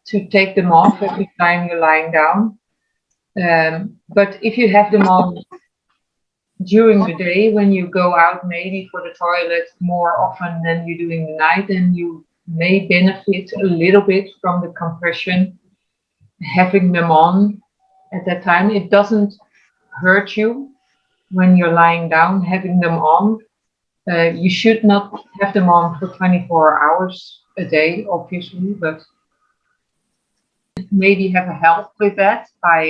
to take them off every time you're lying down. But if you have them on during the day, when you go out maybe for the toilet more often than you do in the night, then you may benefit a little bit from the compression, having them on at that time. It doesn't hurt you when you're lying down, having them on. You should not have them on for 24 hours a day, obviously, but maybe have a help with that by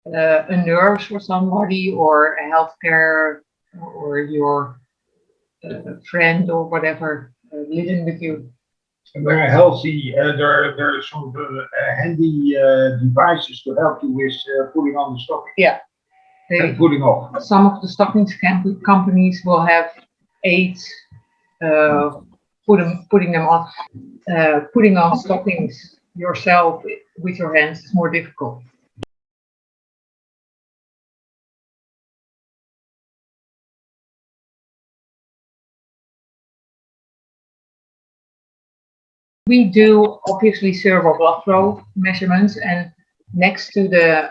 a nurse or somebody, or a healthcare, or your friend or whatever living with you. Very healthy. There are some handy devices to help you with putting on the stocking. Yeah. And putting off. Some of the stockings companies will have aids putting them off. Putting on stockings yourself with your hands is more difficult. We do obviously cerebral blood flow measurements, and next to the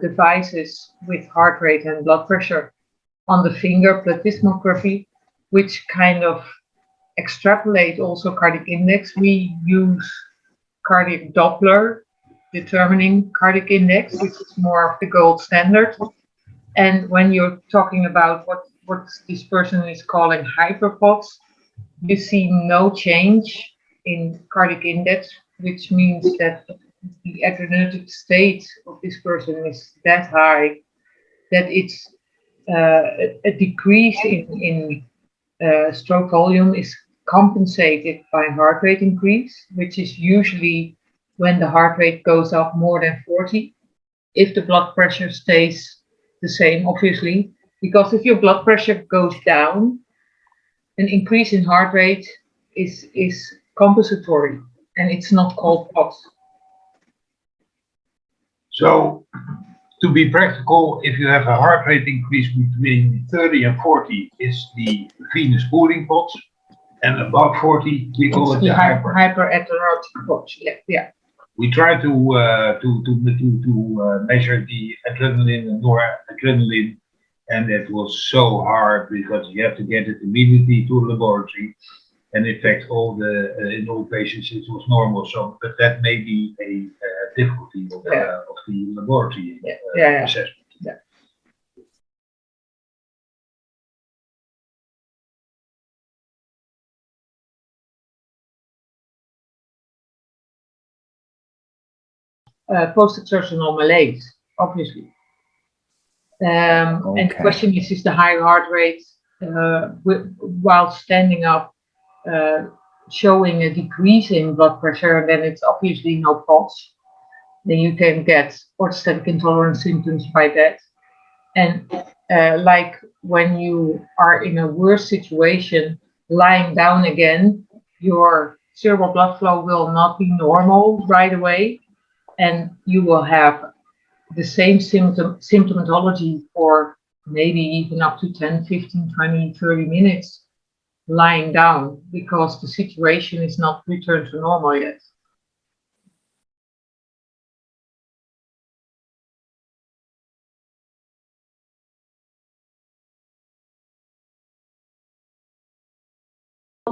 devices with heart rate and blood pressure on the finger, plethysmography, which kind of extrapolate also cardiac index, we use cardiac Doppler, determining cardiac index, which is more of the gold standard. And when you're talking about what this person is calling hyperpods, you see no change in cardiac index, which means that the adrenergic state of this person is that high that it's a decrease in stroke volume is compensated by heart rate increase, which is usually when the heart rate goes up more than 40. If the blood pressure stays the same, obviously, because if your blood pressure goes down, an increase in heart rate is compensatory, and it's not called POTS. So, to be practical, if you have a heart rate increase between 30 and 40, it's the venous cooling POTS, and above 40, we call it the hyperadrenergic POTS. Yeah. We try to measure the adrenaline and noradrenaline, and it was so hard because you have to get it immediately to a laboratory. And in fact, in all patients it was normal. So, but that may be a difficulty of the laboratory assessment. Yeah. Post-exertional malaise, obviously. And the question is the high heart rate while standing up showing a decrease in blood pressure, then it's obviously no POTS. Then you can get orthostatic intolerance symptoms by that. And like when you are in a worse situation, lying down again, your cerebral blood flow will not be normal right away, and you will have the same symptomatology for maybe even up to 10, 15, 20, 30 minutes lying down because the situation is not returned to normal yet.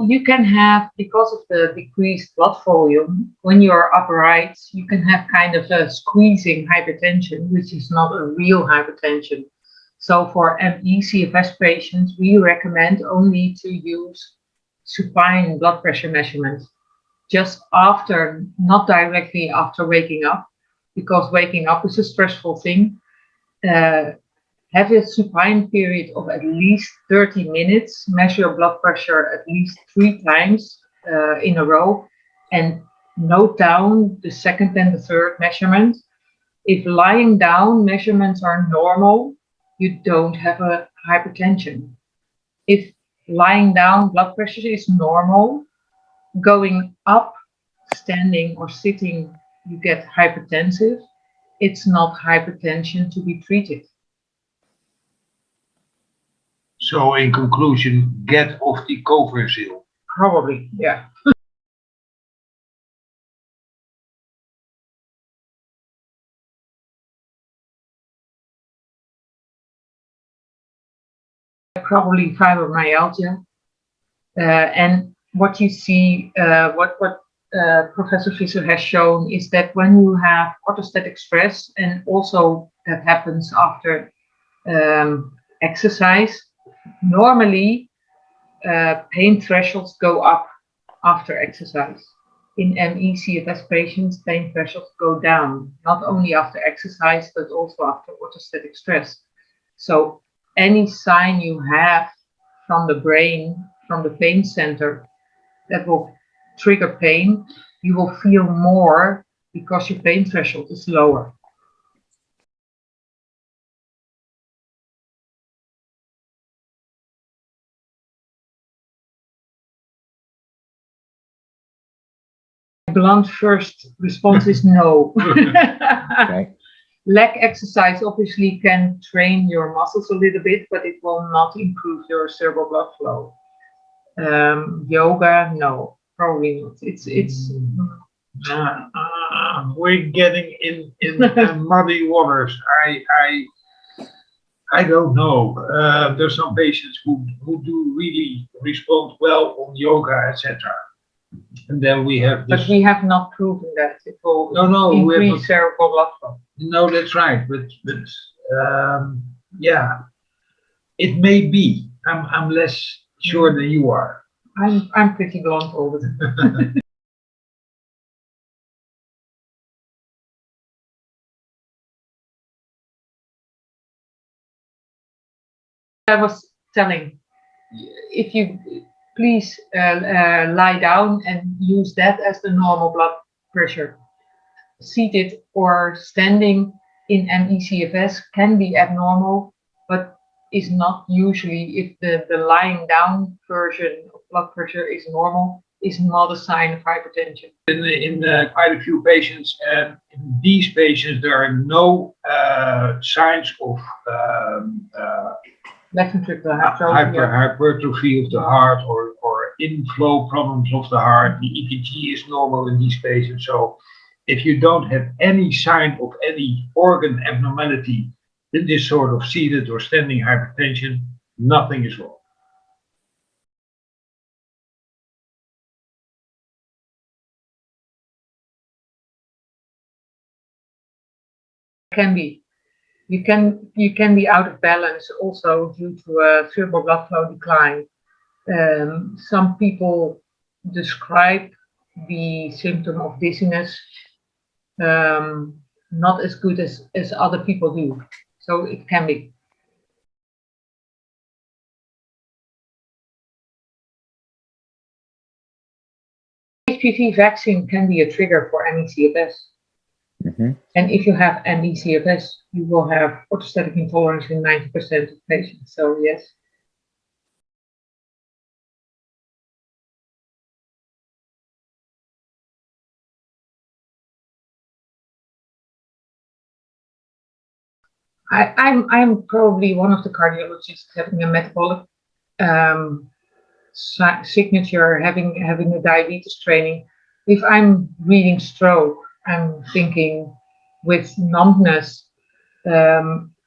You can have, because of the decreased blood volume, when you are upright, you can have kind of a squeezing hypertension, which is not a real hypertension. So for ME-CFS patients, we recommend only to use supine blood pressure measurements just after, not directly after waking up, because waking up is a stressful thing. Have a supine period of at least 30 minutes, measure your blood pressure at least 3 times in a row, and note down the second and the third measurement. If lying down measurements are normal, you don't have a hypertension. If lying down blood pressure is normal, going up, standing or sitting, you get hypertensive, it's not hypertension to be treated. So in conclusion, get off the Coversil. Probably, yeah. Probably fibromyalgia. And what you see, what Professor Visser has shown is that when you have orthostatic stress, and also that happens after exercise, normally pain thresholds go up after exercise. In ME-CFS patients, pain thresholds go down, not only after exercise, but also after orthostatic stress. So any sign you have from the brain, from the pain center, that will trigger pain, you will feel more because your pain threshold is lower. Blunt first response is no. Okay. Leg exercise obviously can train your muscles a little bit, but it will not improve your cerebral blood flow. Yoga, no, probably not. We're getting in muddy waters. I don't know. There's some patients who do really respond well on yoga, etc. And then we have this. But we have not proven that it will No, increase cerebral blood flow. No, that's right. But yeah, it may be. I'm less sure than you are. I'm pretty blunt all the time. I was telling, if you please lie down and use that as the normal blood pressure. Seated or standing in ME-CFS can be abnormal, but is not usually, if the lying down version of blood pressure is normal, is not a sign of hypertension. In quite a few patients, and in these patients, there are no signs of left ventricular hypertrophy of the heart or inflow problems of the heart. The EKG is normal in these patients. So if you don't have any sign of any organ abnormality in this sort of seated or standing hypertension, nothing is wrong. Can be. You can be out of balance also due to a cerebral blood flow decline. Some people describe the symptom of dizziness not as good as other people do. So it can be. HPV vaccine can be a trigger for ME-CFS. And if you have ME-CFS, you will have orthostatic intolerance in 90% of patients. So yes. I'm probably one of the cardiologists having a metabolic signature, having a diabetes training. If I'm reading stroke, I'm thinking with numbness,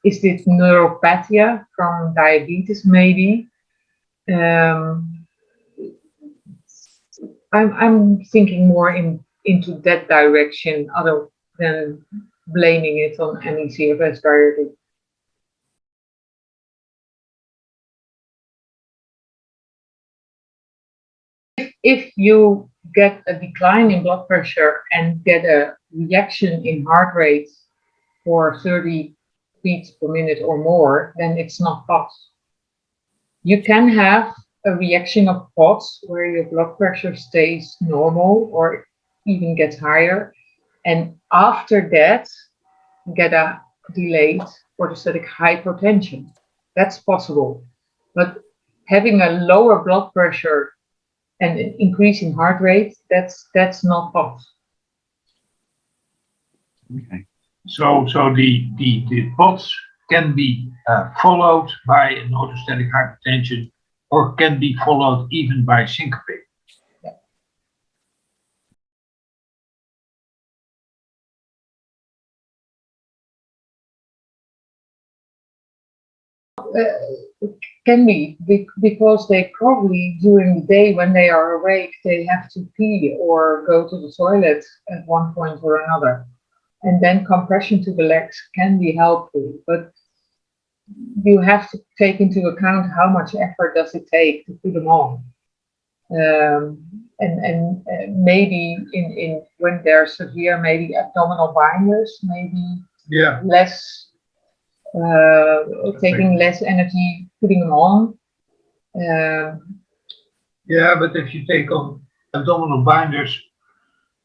is it neuropathia from diabetes maybe? I'm thinking more into that direction other than blaming it on ME-CFS directly. If you get a decline in blood pressure and get a reaction in heart rate for 30 beats per minute or more, then it's not POTS. You can have a reaction of POTS where your blood pressure stays normal or even gets higher, and after that get a delayed orthostatic hypotension. That's possible. But having a lower blood pressure and an increasing heart rate, that's not POTS. Okay. So the POTS can be followed by an orthostatic hypertension, or can be followed even by syncope. It can be because they probably during the day when they are awake they have to pee or go to the toilet at one point or another, and then compression to the legs can be helpful, but you have to take into account how much effort does it take to put them on, and maybe in when they're severe, maybe abdominal binders, maybe less. Taking less energy putting them on. Yeah, but if you take on abdominal binders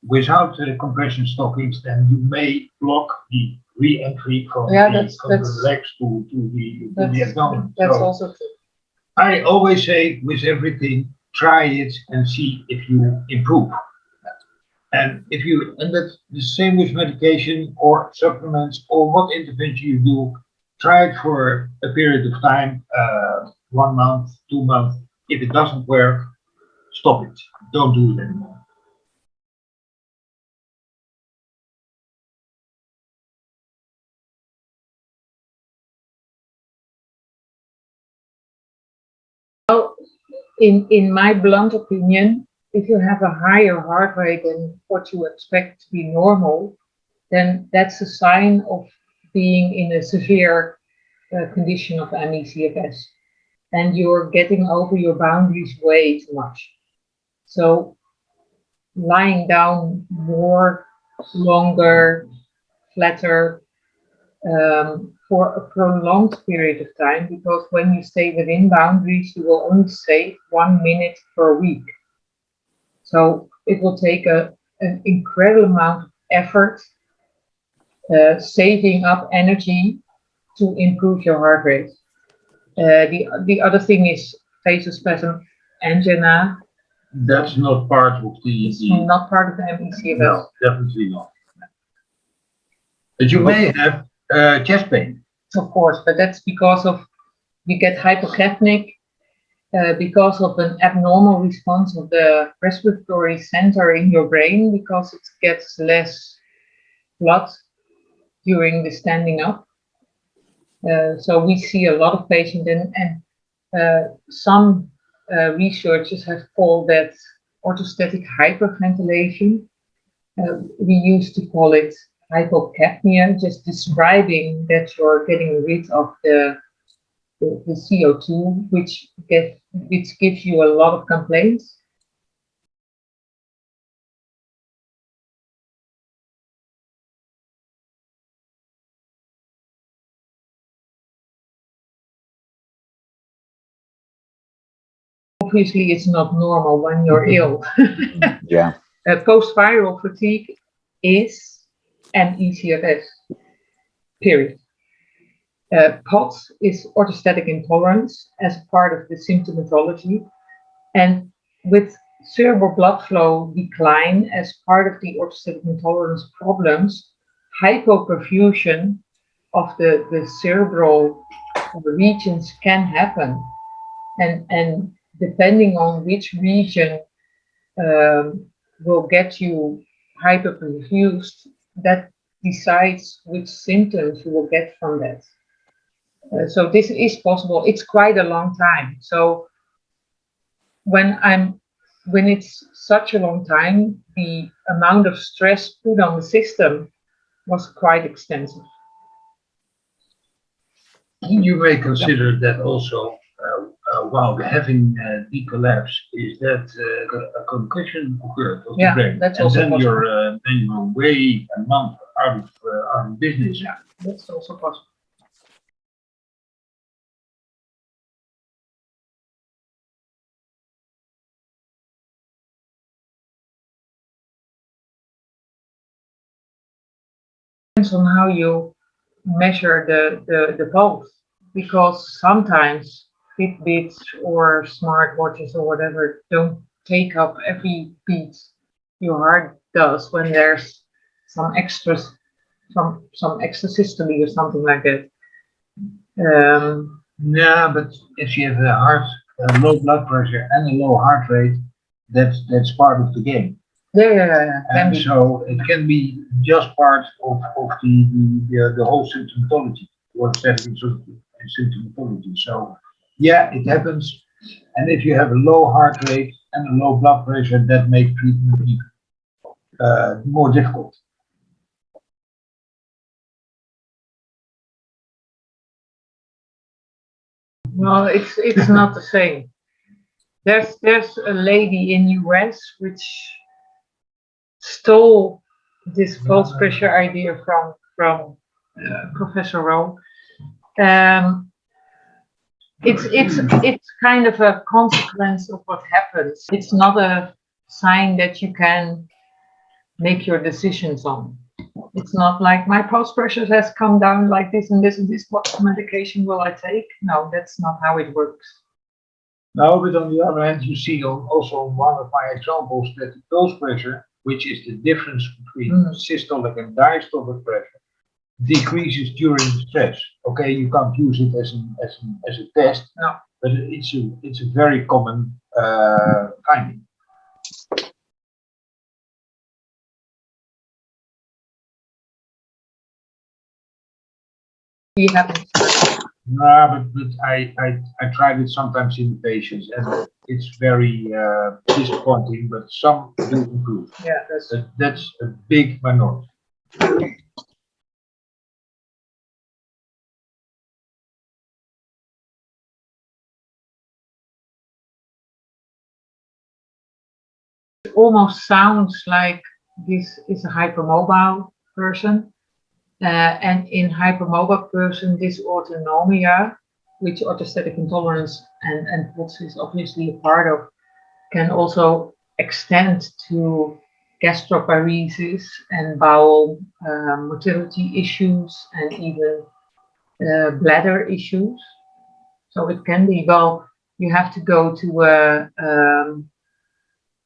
without compression stockings, then you may block the re-entry from the legs to the abdomen. That's also true. I always say with everything, try it and see if you improve. And that's the same with medication or supplements or what intervention you do. Try it for a period of time, 1 month, 2 months. If it doesn't work, stop it. Don't do it anymore. Well, in my blunt opinion, if you have a higher heart rate than what you expect to be normal, then that's a sign of being in a severe condition of ME-CFS, and you're getting over your boundaries way too much. So lying down more, longer, flatter, for a prolonged period of time, because when you stay within boundaries, you will only save 1 minute per week. So it will take an incredible amount of effort, saving up energy to improve your heart rate. The other thing is vasospasm angina. That's not part of not part of the ME-CFS. No, definitely not. But you may have chest pain. Of course, but that's because you get hypocapnic because of an abnormal response of the respiratory center in your brain, because it gets less blood during the standing up. So we see a lot of patients, and some researchers have called that orthostatic hyperventilation. We used to call it hypocapnia, just describing that you're getting rid of the CO2, which gives you a lot of complaints. Obviously, it's not normal when you're ill. Yeah. Post-viral fatigue is ME-CFS, period. POTS is orthostatic intolerance as part of the symptomatology, and with cerebral blood flow decline as part of the orthostatic intolerance problems, hypoperfusion of the cerebral regions can happen, and depending on which region will get you hyperperfused, that decides which symptoms you will get from that. So this is possible. It's quite a long time. So when it's such a long time, the amount of stress put on the system was quite extensive. You may consider that also while having decollapse, is that a concussion occurred of the brain, that's and also then possible. you're way a month out of business. Yeah, that's also possible. Depends on how you measure the pulse, because sometimes Fitbits or smartwatches or whatever don't take up every beat your heart does when there's some extras, some extra systole or something like that. Yeah, but if you have a low blood pressure and a low heart rate, that's part of the game. Yeah. And so it can be just part of the whole symptomatology, orthostatic symptomatology. So yeah, it happens. And if you have a low heart rate and a low blood pressure, that makes treatment more difficult. No, it's not the same. There's a lady in US which stole this pulse pressure idea from Professor Rowe. It's kind of a consequence of what happens. It's not a sign that you can make your decisions on. It's not like my pulse pressure has come down like this and this and this. What medication will I take? No, that's not how it works. No, but on the other hand, you see also on one of my examples that the pulse pressure, which is the difference between systolic and diastolic pressure, decreases during stress. Okay, you can't use it as a test, no, but it's a very common finding. No, but I tried it sometimes in the patients, and it's very disappointing. But some do improve. Yeah, that's a big minority. It almost sounds like this is a hypermobile person. And in hypermobile person, dysautonomia, which orthostatic intolerance and POTS is obviously a part of, can also extend to gastroparesis and bowel motility issues and even bladder issues. So it can be, well, you have to go to a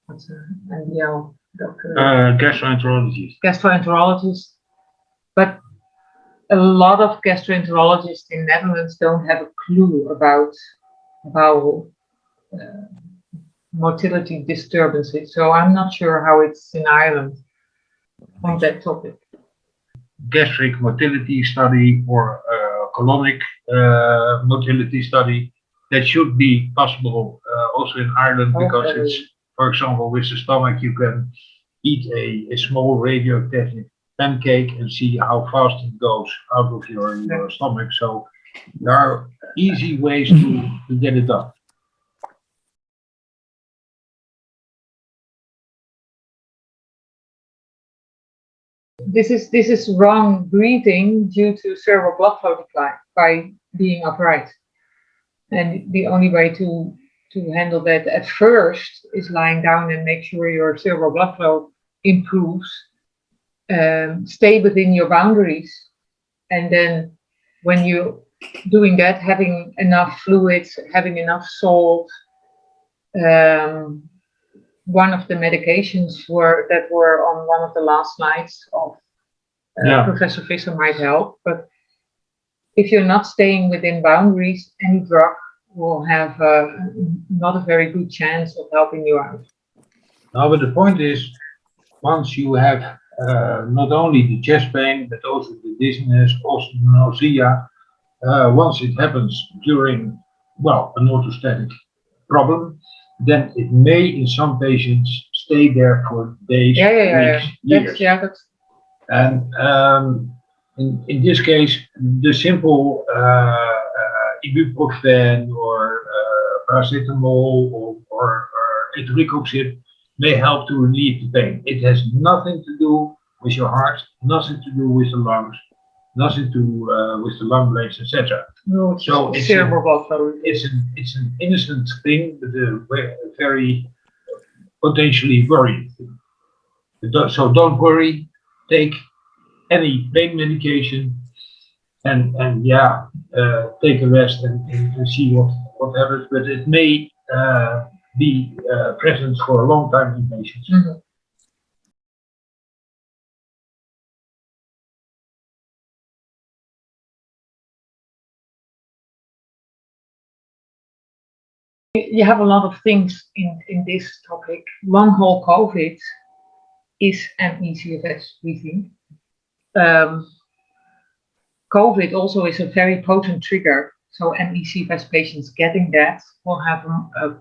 what's an NDL doctor? Gastroenterologist. Gastroenterologist. But a lot of gastroenterologists in Netherlands don't have a clue about bowel motility disturbances. So I'm not sure how it's in Ireland on that topic. Gastric motility study or colonic motility study, that should be possible also in Ireland, because it's, for example, with the stomach, you can eat a small radioactive pancake and see how fast it goes out of your stomach. So there are easy ways to get it done. This is wrong breathing due to cerebral blood flow decline by being upright, and the only way to handle that at first is lying down and make sure your cerebral blood flow improves, stay within your boundaries, and then when you're doing that, having enough fluids, having enough salt. One of the medications that were on one of the last slides of Professor Visser might help, but if you're not staying within boundaries, any drug will have not a very good chance of helping you out. Now, but the point is, once you have not only the chest pain, but also the dizziness, also the nausea, once it happens during, well, an orthostatic problem, then it may in some patients stay there for days, weeks, years. And in this case, the simple ibuprofen or paracetamol or etoricoxib may help to relieve the pain. It has nothing to do with your heart, nothing to do with the lungs, nothing to with the lung blades, etc. No, so it's an innocent thing, but a very potentially worrying thing. So don't worry. Take any pain medication, and yeah, take a rest and see what happens. But it may be present for a long time in patients. Mm-hmm. You have a lot of things in this topic. Long haul COVID is ME-CFS, we think. COVID also is a very potent trigger. So ME-CFS patients getting that will have a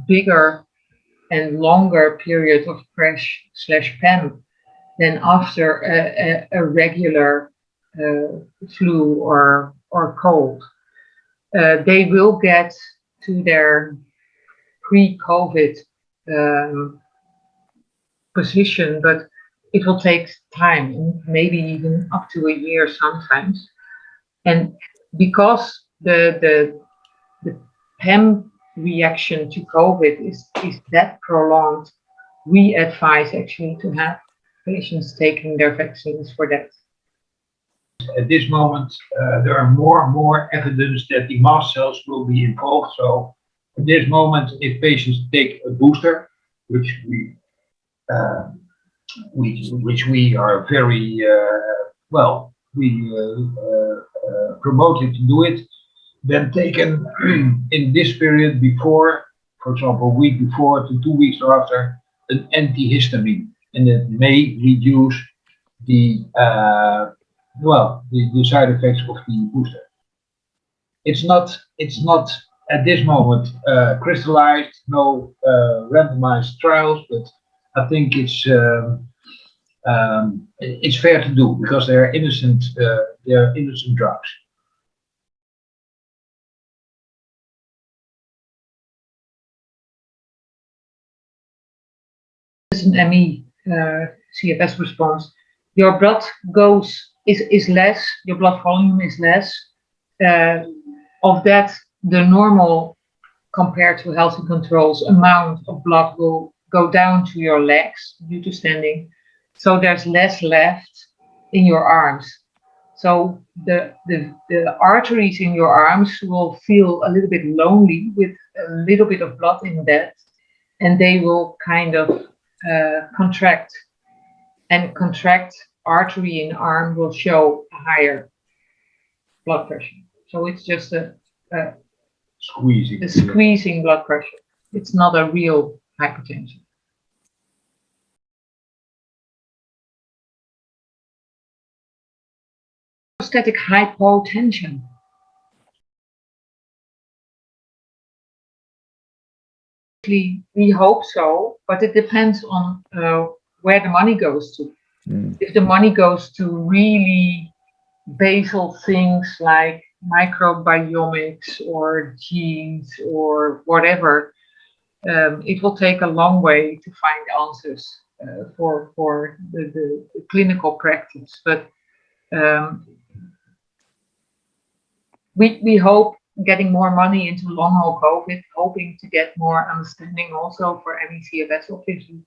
bigger and longer period of crash/PEM than after a regular flu or cold. They will get to their pre-COVID position, but it will take time, maybe even up to a year sometimes. And because the PEM reaction to COVID is that prolonged, we advise actually to have patients taking their vaccines for that. At this moment, there are more and more evidence that the mast cells will be involved. So at this moment, if patients take a booster, which we are very well, we promoted to do it, then taken in this period before, for example, a week before to 2 weeks after, an antihistamine, and it may reduce the the side effects of the booster. It's not at this moment crystallized, no randomized trials, but I think it's fair to do because they're innocent drugs. It's an ME-CFS response. Your blood is less, your blood volume is less. Of that, the normal compared to healthy controls amount of blood will go down to your legs due to standing. So there's less left in your arms. So the arteries in your arms will feel a little bit lonely with a little bit of blood in that, and they will kind of contract, and contract artery in arm will show a higher blood pressure. So it's just a squeezing blood pressure. It's not a real hypertension. Orthostatic hypotension. We hope so, but it depends on where the money goes to. If the money goes to really basal things like microbiomics or genes or whatever, it will take a long way to find answers for the clinical practice. But we hope getting more money into long haul COVID, hoping to get more understanding also for ME-CFS, obviously.